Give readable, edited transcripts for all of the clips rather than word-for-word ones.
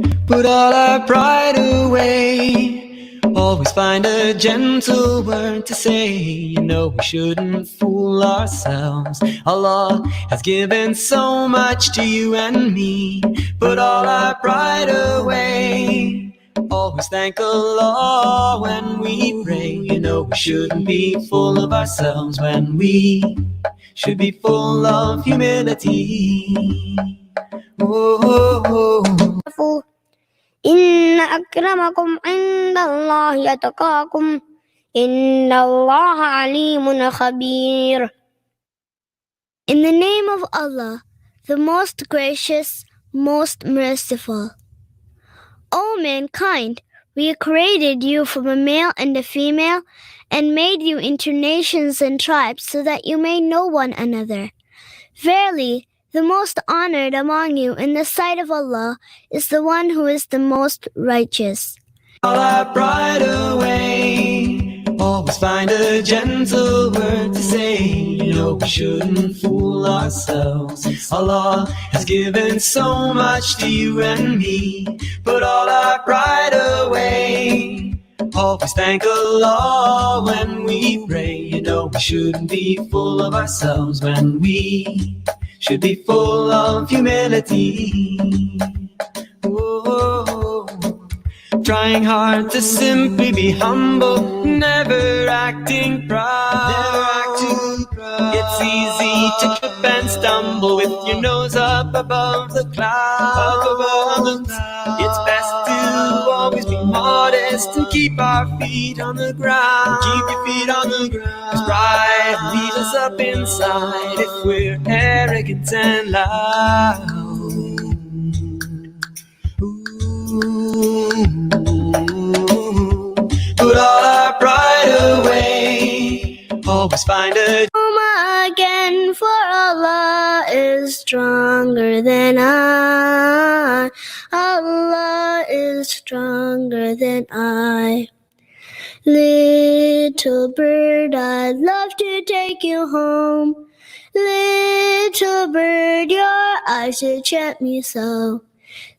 Put all our pride away. Always find a gentle word to say. You know we shouldn't fool ourselves. Allah has given so much to you and me. Put all our pride away. Always thank Allah when we pray. You know we shouldn't be full of ourselves when we should be full of humility. Oh. إن أكرمكم عند الله أتقاكم إن الله عليم خبير. In the name of Allah, the most gracious, most merciful. O mankind, we created you from a male and a female and made you into nations and tribes so that you may know one another. Verily, the most honored among you in the sight of Allah is the one who is the most righteous. All our pride away. Always find a gentle word to say. You know we shouldn't fool ourselves. Allah has given so much to you and me. Put all our pride away. Always thank Allah when we pray. You know we shouldn't be full of ourselves when we should be full of humility. Whoa. Trying hard to simply be humble, never acting proud. It's easy to trip and stumble with your nose up above the clouds. It's best to always be modest and keep our feet on the ground. Keep your feet on the ground. 'Cause pride leads us up inside if we're arrogant and loud. Put all our pride away. Always find a Again, for Allah is stronger than I. Allah is stronger than I. Little bird, I'd love to take you home. Little bird, your eyes enchant me so.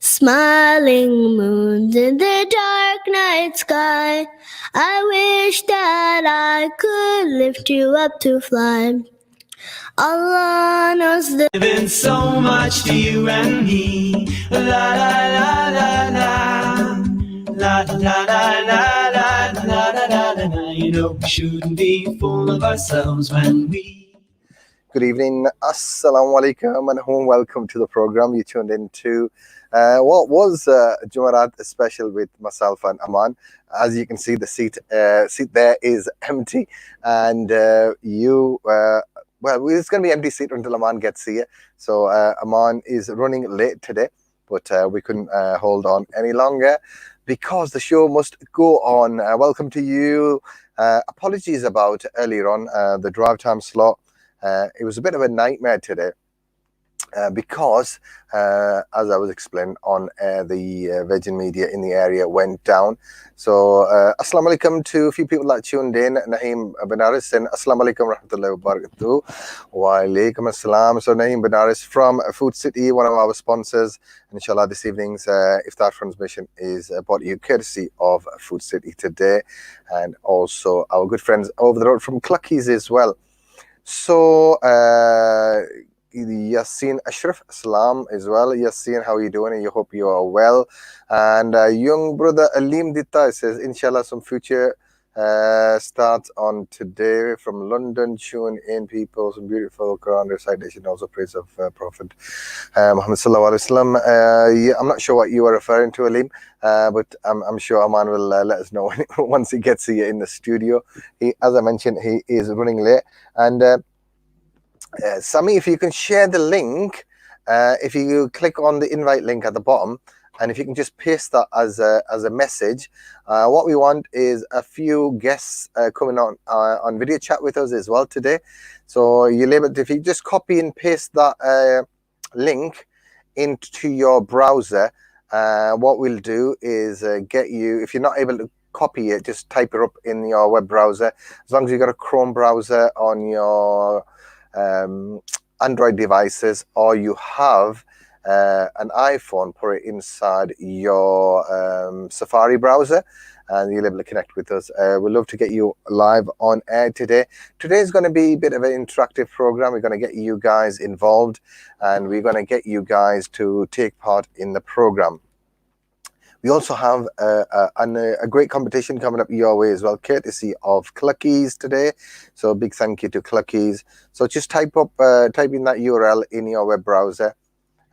Smiling moons in the dark night sky. I wish that I could lift you up to fly. Allah knows the given so much to you and me. La la la la la. La la la la la la la la. You know we shouldn't be full of ourselves when we. Good evening, assalamu alaikum, and welcome to the program. You tuned into what was Jumma Raat special with myself and Aman. As you can see, the seat there is empty, and well, it's going to be empty seat until Aman gets here. So Aman is running late today, but we couldn't hold on any longer because the show must go on. Welcome to you. Apologies about earlier on the drive time slot. It was a bit of a nightmare today because, as I was explaining on the Virgin Media in the area went down. So, Assalamu alaikum to a few people that tuned in. Naheem Benares and Assalamu alaikum rahmatullahi wa barakatuh. Wa alaikum assalam. So, Naheem Benares from Food City, one of our sponsors. And inshallah, this evening's iftar transmission is brought to you courtesy of Food City today, and also our good friends over the road from Cluckies as well. So, Yassine Ashraf, Salam as well. Yassine, how are you doing? I hope you are well. And young brother Alim Ditta says, inshallah, some future starts on today from London. Tune in, people. Some beautiful Quran recitation, also praise of Prophet Muhammad Sallallahu Alaihi Wasallam. Yeah, I'm not sure what you are referring to, Alim, but I'm sure Aman will let us know once he gets here in the studio. As I mentioned, he is running late. And Sami, if you can share the link, if you click on the invite link at the bottom, and if you can just paste that as a message. What we want is a few guests coming on video chat with us as well today. So you'll able to, if you just copy and paste that link into your browser, what we'll do is get you, if you're not able to copy it, just type it up in your web browser. As long as you've got a Chrome browser on your Android devices, or you have an iPhone, put it inside your Safari browser, and you'll be able to connect with us. We'd love to get you live on air today. Today is going to be a bit of an interactive program. We're going to get you guys involved, and we're going to get you guys to take part in the program. We also have a great competition coming up your way as well, courtesy of Cluckies today. So a big thank you to Cluckies. So just type in that URL in your web browser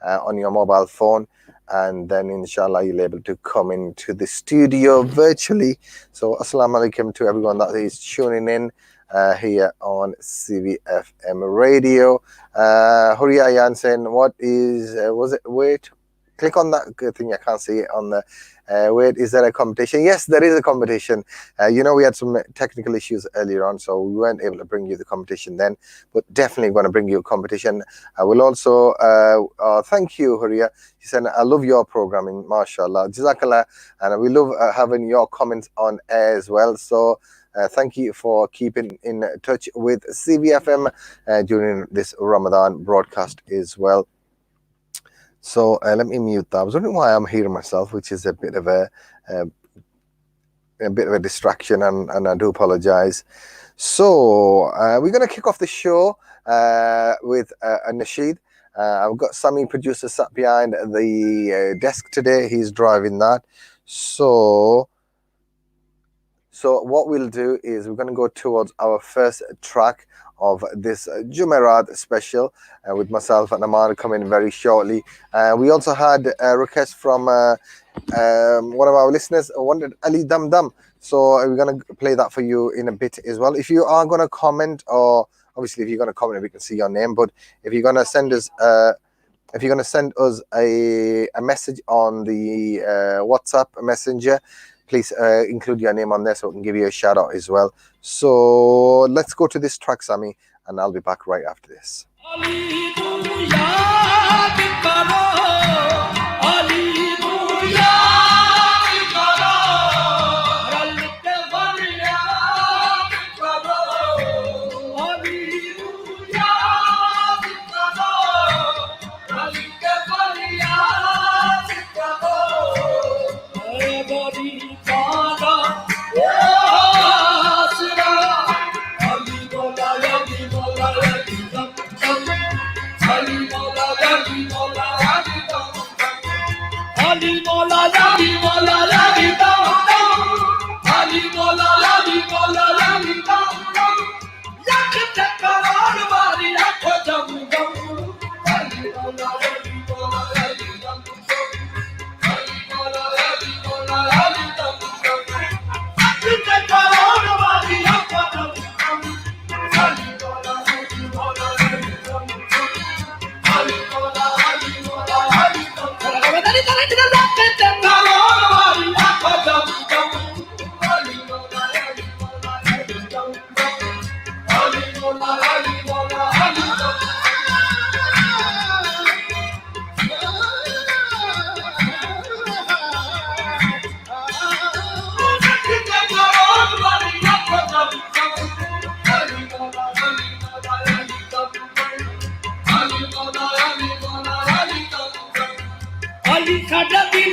on your mobile phone, and then inshallah you'll be able to come into the studio virtually. So assalamu alaikum to everyone that is tuning in here on CVFM radio. Huria Ayan saying, what is was it, wait, click on that good thing. I can't see it on the wait, is there a competition? Yes, there is a competition. You know, we had some technical issues earlier on, so we weren't able to bring you the competition then, but definitely going to bring you a competition. I will also thank you, Huria. She said, I love your programming, mashallah, jazakallah, and we love having your comments on air as well. So thank you for keeping in touch with CVFM during this Ramadan broadcast as well. So let me mute that. I was wondering why I'm hearing myself, which is a bit of a distraction, and I do apologize. So we're going to kick off the show with a nasheed. I've got Sami, producer, sat behind the desk today. He's driving that. So what we'll do is we're going to go towards our first track of this Jumma Raat special with myself and Aman coming very shortly. We also had a request from one of our listeners, wanted Ali Dum Dum. So we're going to play that for you in a bit as well. If you are going to comment, or obviously if you're going to comment, we can see your name, but if you're going to send us a message on the WhatsApp messenger, please include your name on there so we can give you a shout out as well. So let's go to this track, Sami, and I'll be back right after this.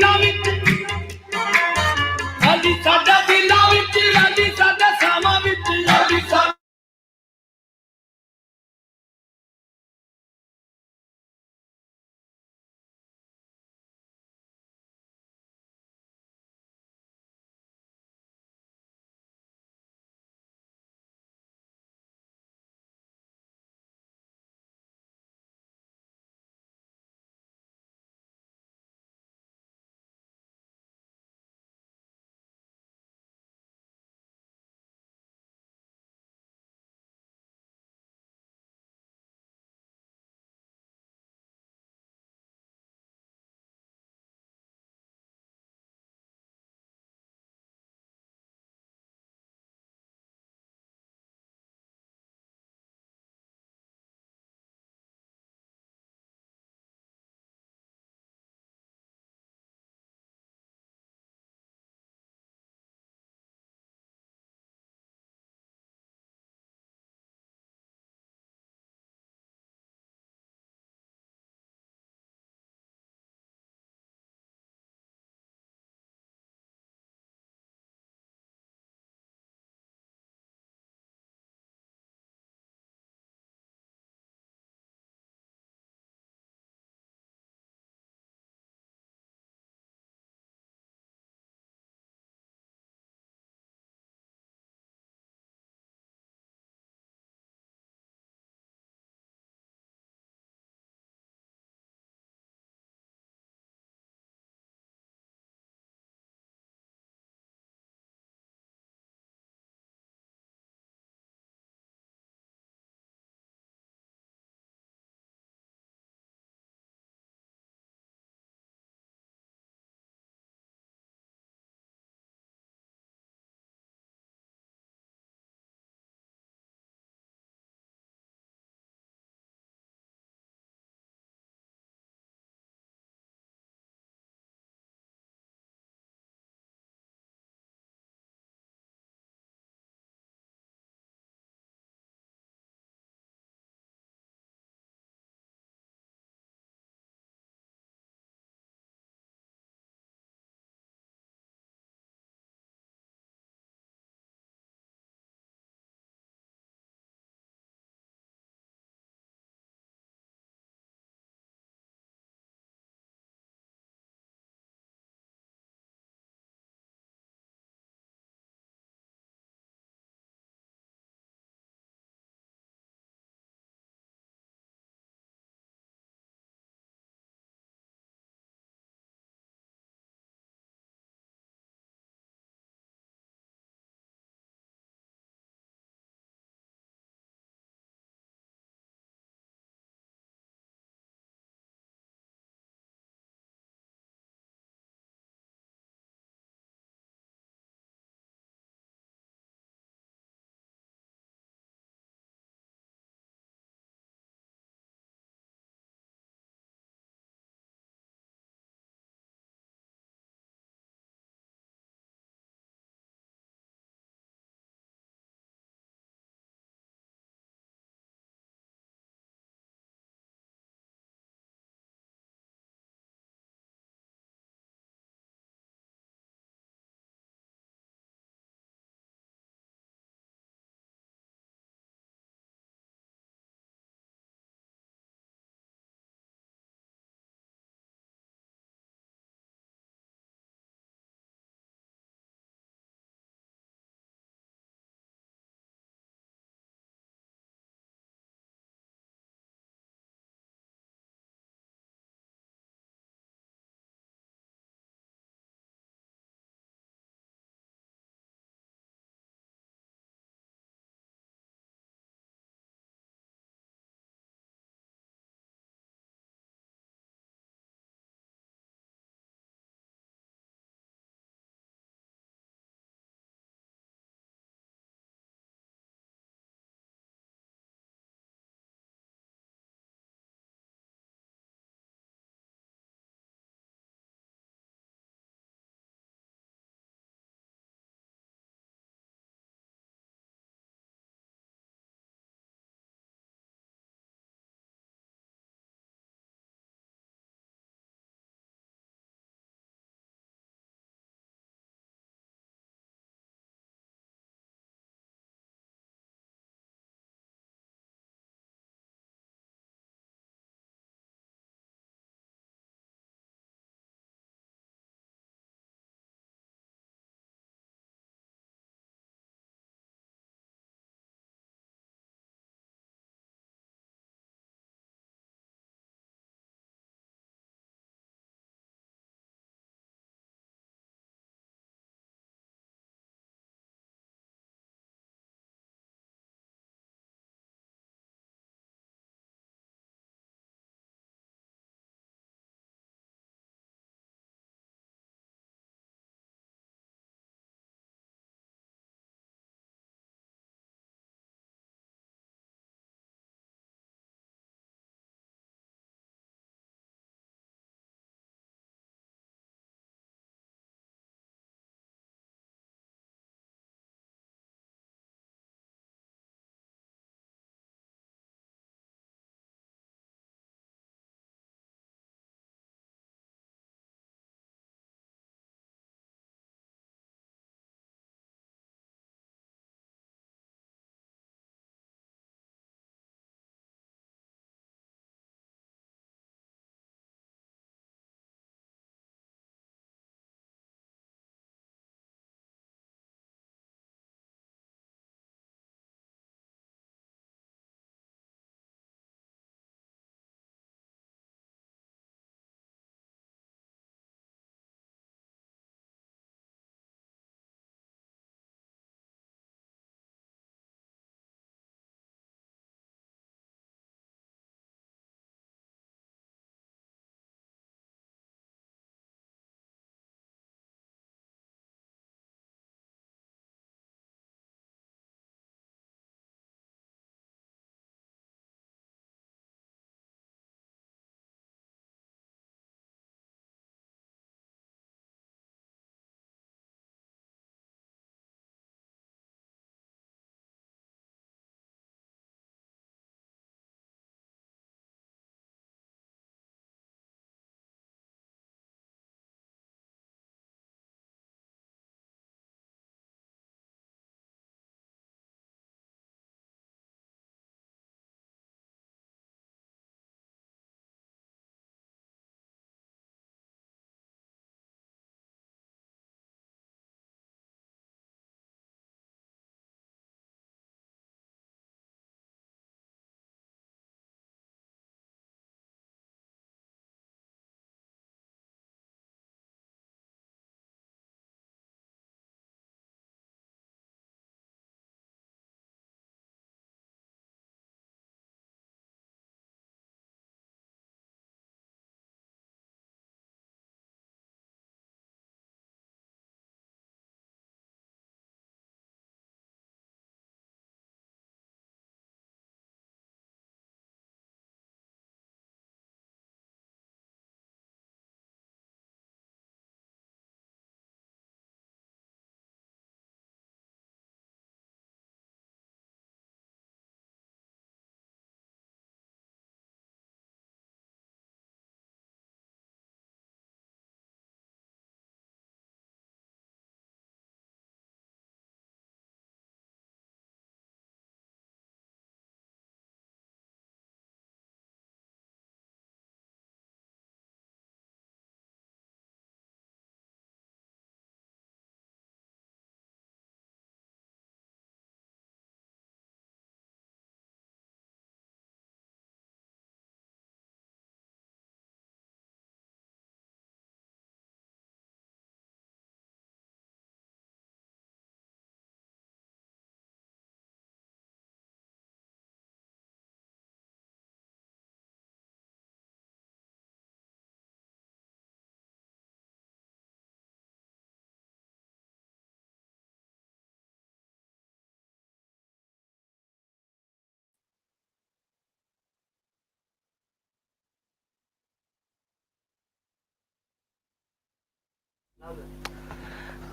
Ali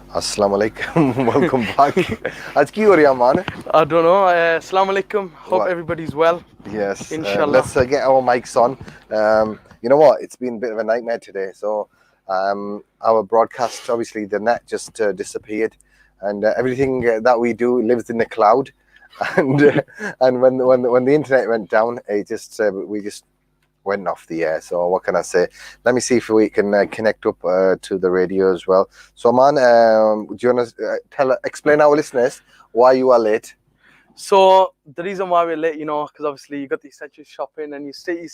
Assalamu alaikum. Welcome back. आज की हो रही है अमान? I don't know. Assalamu alaikum. Hope What? everybody's well. Yes. Inshallah. Let's get our mics on. You know what? It's been a bit of a nightmare today. So our broadcast, obviously, the net just disappeared, and everything that we do lives in the cloud. And when the internet went down, it just we just went off the air. So what can I say? Let me see if we can connect up to the radio as well. So man, do you want to explain our listeners why you are late? So the reason why we're late, because obviously you got the essential shopping and you staying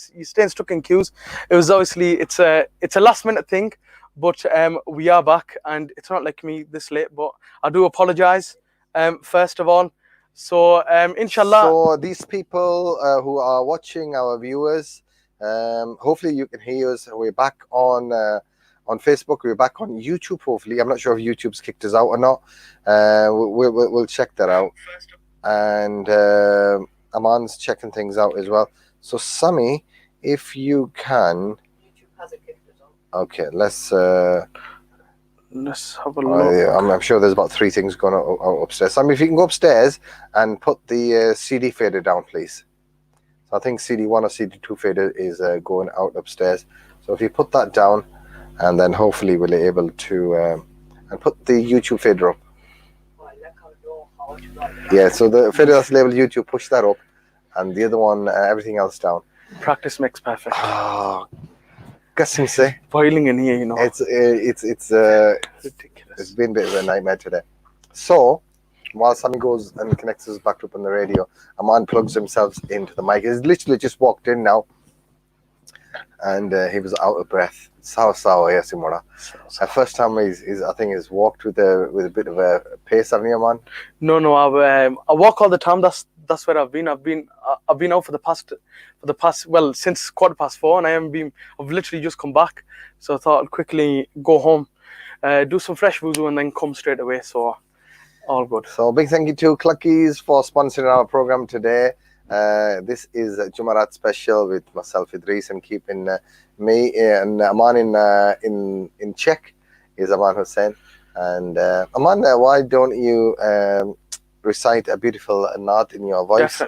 stuck in queues. It was obviously it's a last minute thing, but we are back and it's not like me this late. But I do apologize, first of all. So inshallah. So these people who are watching, our viewers, hopefully you can hear us. We're back on Facebook. We're back on YouTube. Hopefully, I'm not sure if YouTube's kicked us out or not. We'll check that out. And Aman's checking things out as well. So Sami, if you can. YouTube hasn't kicked us out. Okay, let's have a look. I'm sure there's about 3 things going on upstairs. Sami, if you can go upstairs and put the CD fader down, please. So I think CD1 or CD2 fader is going out upstairs. So if you put that down, and then hopefully we'll be able to and put the YouTube fader up. Yeah, so the fader that's labeled YouTube, push that up, and the other one, everything else down. Practice makes perfect. Kassim say Boiling in here, it's ridiculous. It's been a bit of a nightmare today. So while Sami goes and connects us back up on the radio, Aman plugs himself into the mic. He's literally just walked in now, and he was out of breath. Yes, Simona. First time I think he's walked with a bit of a pace, haven't you, Aman? No. I walk all the time. That's where I've been. I've been out for the past well, since 4:15, and I've literally just come back. So I thought I'd quickly go home, do some fresh wuzu, and then come straight away. So all good. So big thank you to Cluckies for sponsoring our program today. This is a Jumma Raat special with myself, Idris, and keeping me and Aman in check is Aman Hussain. And Aman, why don't you recite a beautiful naat in your voice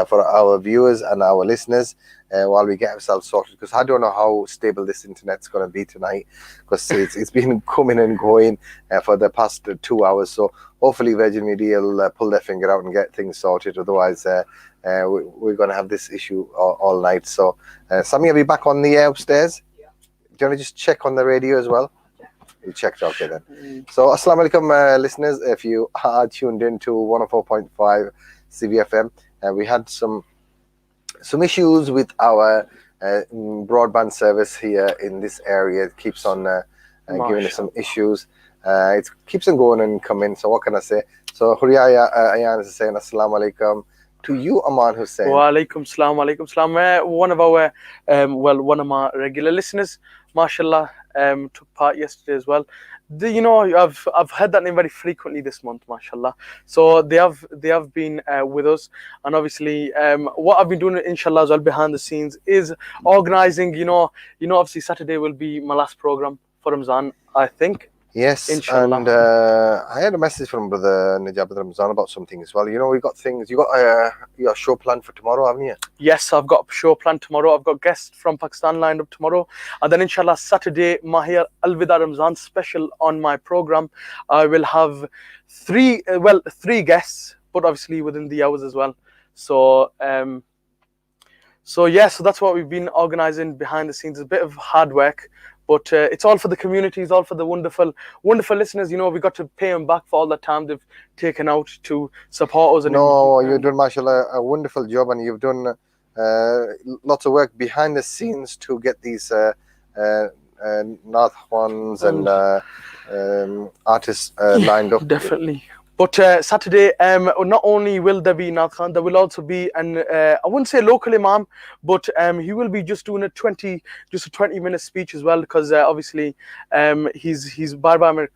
for our viewers and our listeners while we get ourselves sorted, because I don't know how stable this internet's going to be tonight, because it's been coming and going for the past 2 hours. So hopefully Virgin Media will pull their finger out and get things sorted. Otherwise we're going to have this issue all night. So Sami, are we back on the air upstairs? Yeah. Do you want to just check on the radio as well? You checked, okay then. So assalamu alaikum listeners, if you are tuned in to 104.5 CVFM, we had some issues with our broadband service here in this area. It keeps on giving us some issues. It keeps on going and coming. So what can I say? So Huriya Ayan is saying assalamu alaikum to you, Aman Hussain. Wa alaikum salam, alaikum salam. One of our one of my regular listeners, mashallah, took part yesterday as well. I've heard that name very frequently this month, mashallah. So they have been with us, and obviously what I've been doing, inshallah, as well behind the scenes is organizing. Obviously Saturday will be my last program for Ramzan, I think. Yes, Inshallah. and I had a message from Brother Najab Ramzan about something as well. We got things. You got your show planned for tomorrow, haven't you? Yes, I've got a show planned tomorrow. I've got guests from Pakistan lined up tomorrow, and then inshallah Saturday, Mahir Alvida Ramzan special on my program. I will have three guests, but obviously within the hours as well. So so that's what we've been organizing behind the scenes. It's a bit of hard work, but it's all for the community. It's all for the wonderful listeners. We got to pay them back for all the time they've taken out to support us. You've done, mashallah, a wonderful job, and you've done lots of work behind the scenes to get these Nathwans and artists lined up. Definitely. But Saturday, not only will there be Nath Khan, there will also be I wouldn't say local imam, but he will be just doing a 20-minute speech as well, because obviously he's by my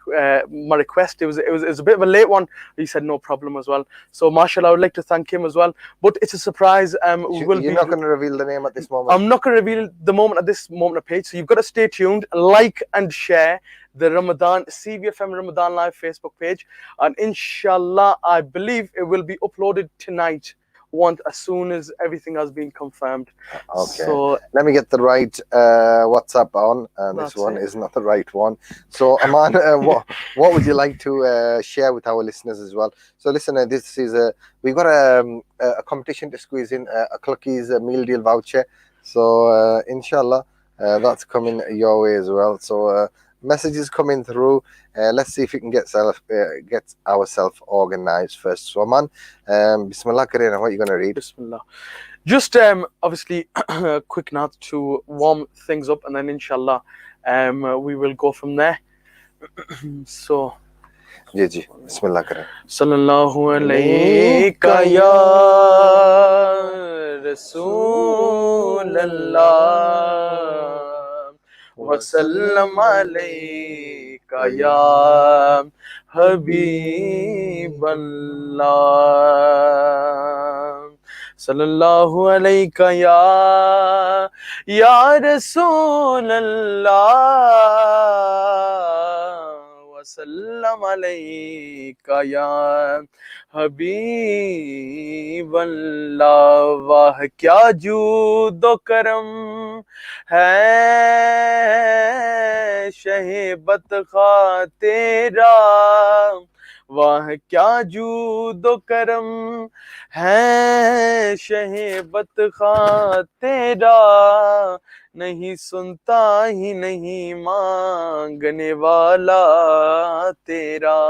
request. It was a bit of a late one. He said no problem as well. So mashallah, I would like to thank him as well. But it's a surprise. You're not going to reveal the name at this moment? I'm not going to reveal the moment at this moment of page. So you've got to stay tuned, like and share the Ramadan CVFM Ramadan Live Facebook page, and inshallah, I believe it will be uploaded tonight, once as soon as everything has been confirmed. Okay. So Let me get the right WhatsApp on, and this That's one it. is not the right one. So, Aman, what would you like to share with our listeners as well? So, listen, this is we've got a competition to squeeze in a Clucky's meal deal voucher. So, inshallah, that's coming your way as well. So, messages coming through. Let's see if we can get ourselves organized first. So, Aman, Bismillah, Karina, what are you going to read? Bismillah. Just obviously a quick note to warm things up, and then inshallah we will go from there. So जी जी बिस्मिल्लाह करें Sallallahu alayka ya Rasulallah, wa sallam alayka ya Habiballah. Sallallahu alayka ya Rasulallah, وسلم عليك یا حبیب اللہ. واہ کیا جود و کرم ہے شہ بدخواہ تیرا، واہ کیا جود و کرم ہے شہ بدخواہ تیرا، نہیں سنتا ہی نہیں مانگنے والا تیرا،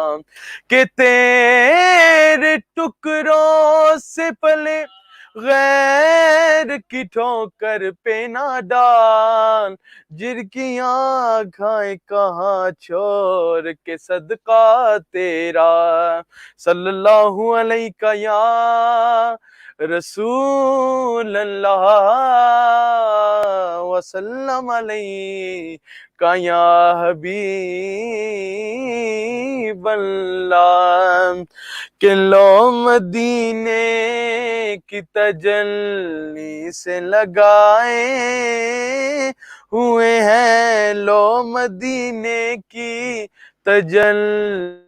کہ تیرے ٹکڑوں سے پلے غیر کی ٹھوکر پہ نہ ڈال، جر کی آنکھیں کہاں چھوڑ کے صدقہ تیرا. صلی اللہ علیہ یا رسول اللہ وسلم علیہ یا حبیب اللہ. کہ لو مدینے کی تجلی سے لگائے ہوئے ہیں، لو مدینے کی تجلی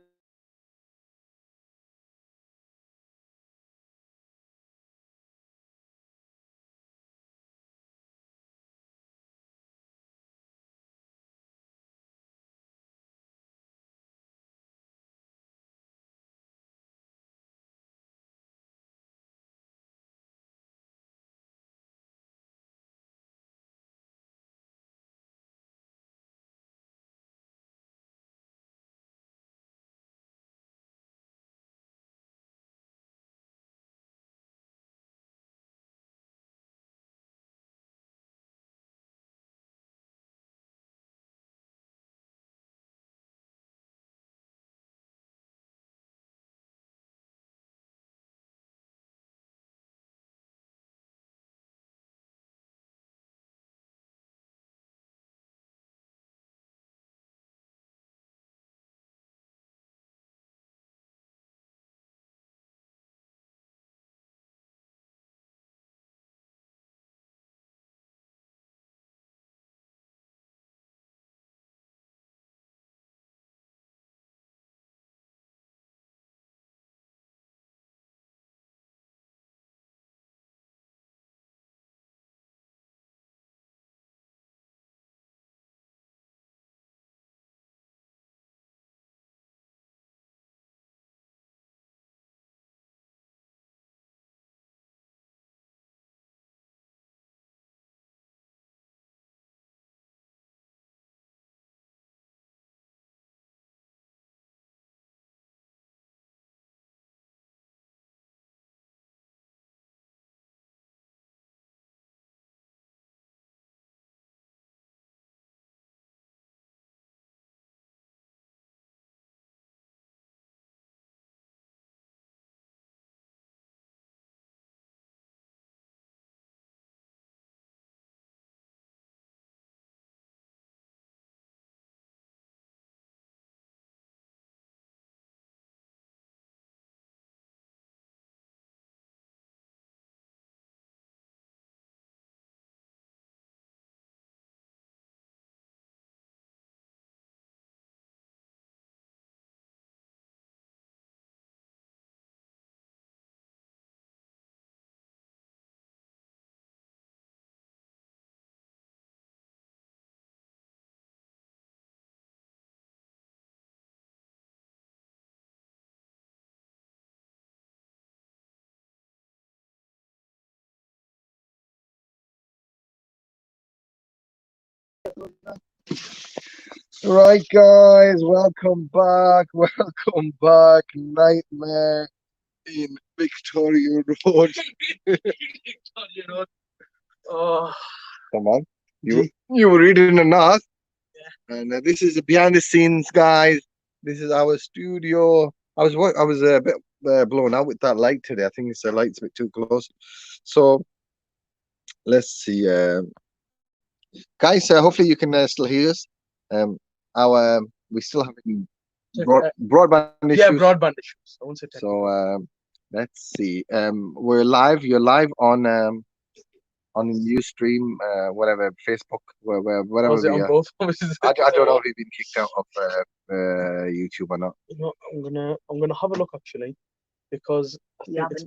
Right, guys, welcome back. Welcome back. Nightmare in Victoria Road. Victoria Road. Oh, Come on, you gee. you were reading enough. And this is behind the scenes, guys. This is our studio. I was a bit blown out with that light today. I think it's the light's a bit too close. So let's see, guys. Hopefully you can still hear us. Our we still having broadband Yeah, issues. broadband issues. I won't say So technical. let's see. We're live. You're live on Ustream, whatever, Facebook, wherever Was it we on are. both? I don't know if we've been kicked out of YouTube or not. You know, I'm gonna have a look actually, because I think it's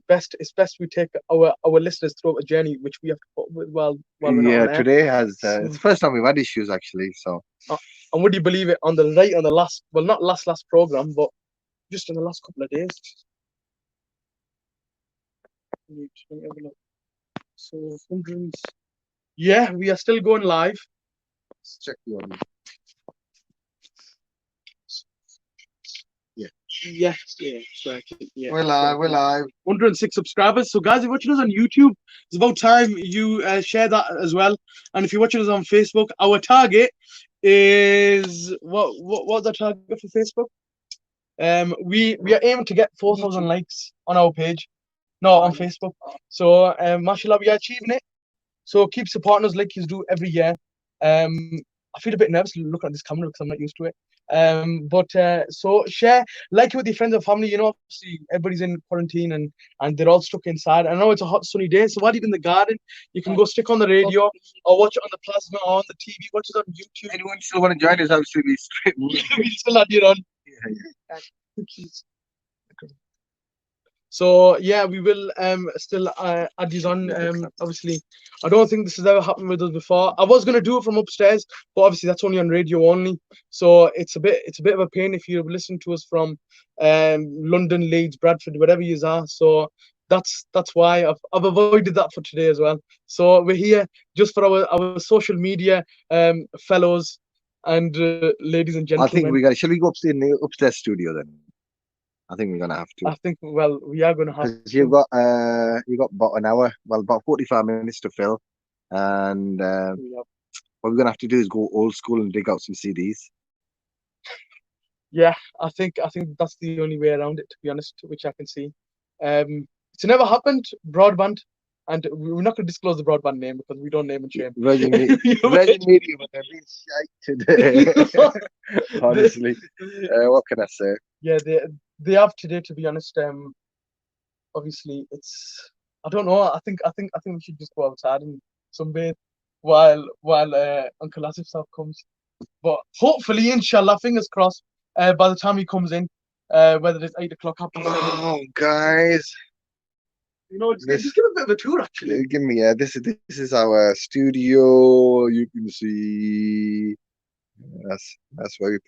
best we take our listeners through a journey which we have to put with while we're not Yeah, on air. today has it's the first time we've had issues actually. So And would you believe it? On the last, well, not last program, but just in the last couple of days. Let me have a look. So hundreds. Yeah, we are still going live. let's check you on. Yeah, sorry, yeah. We're live. We're live. 106 subscribers. So, guys, if you're watching us on YouTube, it's about time you share that as well. And if you're watching us on Facebook, our target is what's the target for Facebook? We are aiming to get 4,000 likes on our page, no, on Facebook. So, mashallah, we are achieving it. So keep supporting us like you do every year. I feel a bit nervous looking at this camera because I'm not used to it. But so share, like it with your friends and family. You know, obviously everybody's in quarantine and they're all stuck inside. I know it's a hot sunny day, so while you're in the garden, you can go stick on the radio or watch it on the plasma or on the TV. Watch it on YouTube. Anyone still want to join us? Obviously, we straight. We still had you on. Yeah. So yeah, we will still add these on. Obviously, I don't think this has ever happened with us before. I was gonna do it from upstairs, but obviously that's only on radio only. So it's a bit of a pain if you're listening to us from London, Leeds, Bradford, wherever you are. So that's why I've avoided that for today as well. So we're here just for our social media fellows and ladies and gentlemen. I think we got. Shall we go upstairs in the upstairs studio then? I think we're gonna have to. I think we are gonna have. Because you've got about an hour, well, about 45 minutes to fill, and what we're gonna have to do is go old school and dig out some CDs. Yeah, I think that's the only way around it, to be honest, which I can see. It's never happened, broadband, and we're not going to disclose the broadband name because we don't name and shame. Virgin Media, but they're being shite today. Honestly, what can I say? Yeah, they have today, to be honest. Obviously, it's, I don't know. I think we should just go outside and sunbathe while Uncle Asif Sahib comes. But hopefully, inshallah, fingers crossed, by the time he comes in, whether it's 8 o'clock, half past 7. Oh, guys. You know, just give a bit of a tour, actually. Give me, this is our studio. You can see, that's why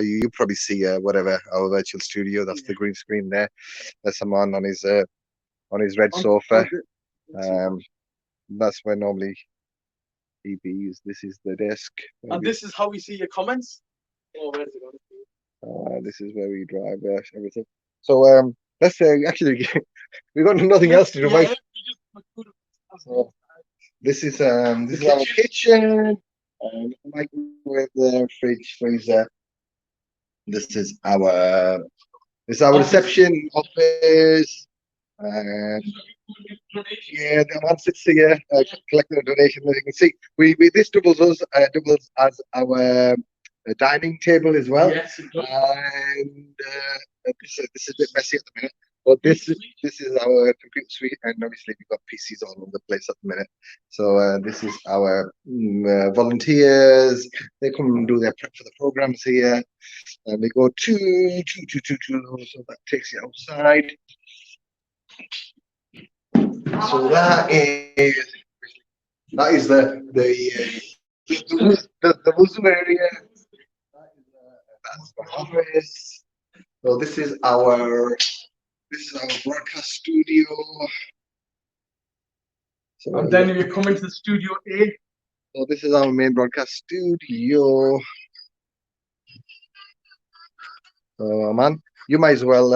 you probably see whatever our virtual studio. That's the green screen there. There's someone on his red sofa. That's where normally he is. This is the desk. And this is how we see your comments. Oh, where is it going? This is where we drive everything. So let's actually we got nothing else to do, right? So, this is our kitchen, microwave there, fridge, freezer. This is our reception office. Yeah, the man sits here collecting a donation. As you can see, this doubles as our dining table as well. Yes, it does. And this is a bit messy at the minute, but this is our computer suite, and obviously we've got PCs all over the place at the minute. So this is our volunteers. They come and do their prep for the programs here, and they go two. So that takes you outside. So that is the Muslim area. That's the office. So this is our broadcast studio. So And then you come into the studio A. So this is our main broadcast studio. Man, you might as well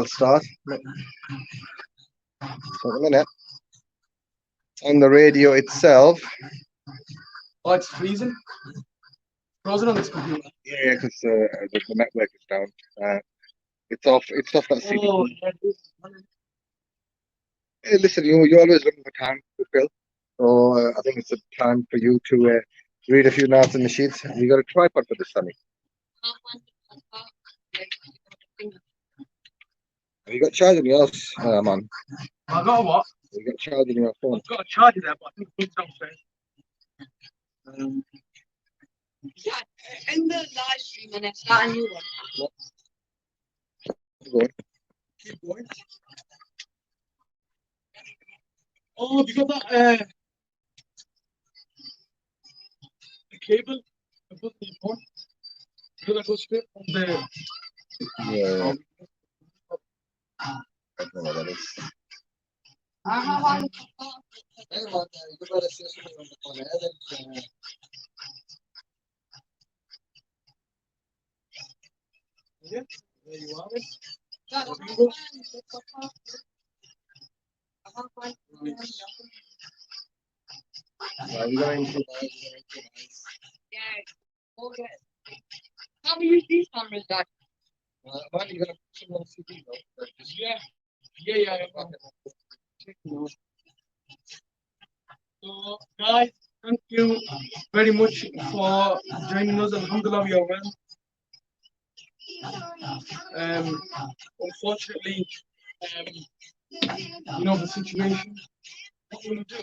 start. So a minute. On the radio itself. Oh, it's freezing. Frozen on this computer. Yeah, because the network is down. It's off that CD. Oh, Hey, listen, you're always looking for time to fill. So I think it's a time for you to read a few notes in the sheets. You got a tripod for this, Sunny. Have you got charge in yours, man? I got a what? You got charge in your phone. I've got a charger there, but I think it's downstairs. Yeah, end the live stream and then start a new one. Go on. Keep going. Oh, have you got that the cable? I put the phone. So that goes straight from the. Yeah. I don't know what that is. I have one. Hey, man, you better say something on the phone. Yeah, there you are. That There one. you go. I have one. You got improvise. Yeah. Okay. How do you use these cameras, Dad? Man, you're gonna put some on CD though. Yeah. Yeah. So, guys, thank you very much for joining us. Alhamdulillah, we are well. Unfortunately, you know the situation. What we're going to do?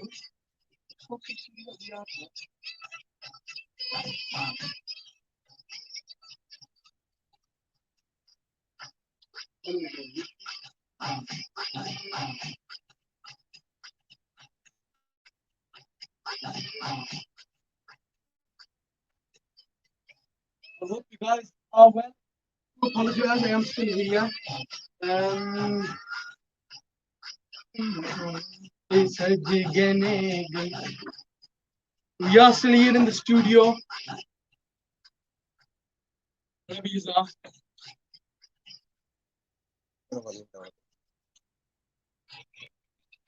I hope you guys are well. I apologize, I am still here. We are still here in the studio.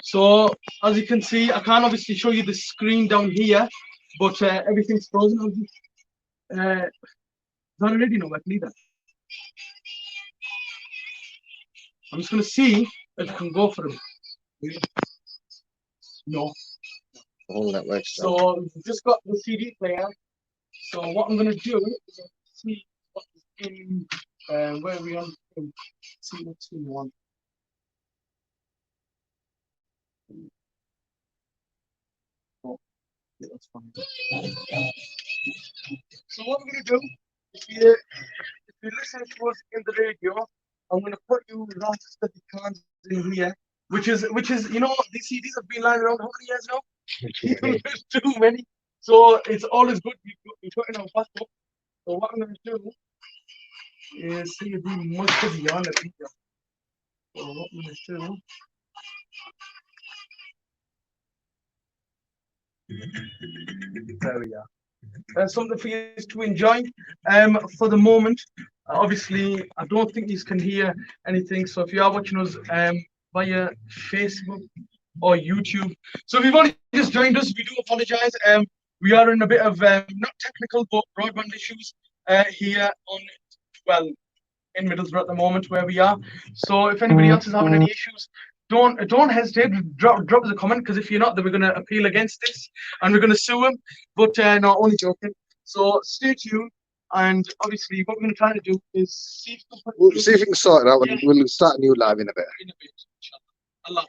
So, as you can see, I can't obviously show you the screen down here, but everything's frozen. It's not already no back neither. I'm just going to see if I can go for it. No. Oh, that works. So, we've just got the CD player. So, what I'm going to do is see what is in, where we are. See what's in one. Oh, yeah, that's fine. So, what I'm going to do, if you listen to us in the radio, I'm going to put you right the cans in here, which is you know, these CDs have been lying around how many years now? There's too many. So it's always good we put in our backup. So what I'm going to do is see if we must be beyond the video. So what I'm going to do. There we are. Something for you to enjoy. For the moment, obviously, I don't think you can hear anything. So if you are watching us via Facebook or YouTube, so if you've only just joined us, we do apologise. We are in a bit of not technical but broadband issues here in Middlesbrough at the moment where we are. So if anybody else is having any issues, don't hesitate. Drop us a comment, because if you're not, then we're going to appeal against this and we're going to sue them. But no, only joking. So stay tuned, and obviously what we're going to try to do is see if we can We'll see if we can sort it out, and we'll start a new live in a bit. inshallah. Allah.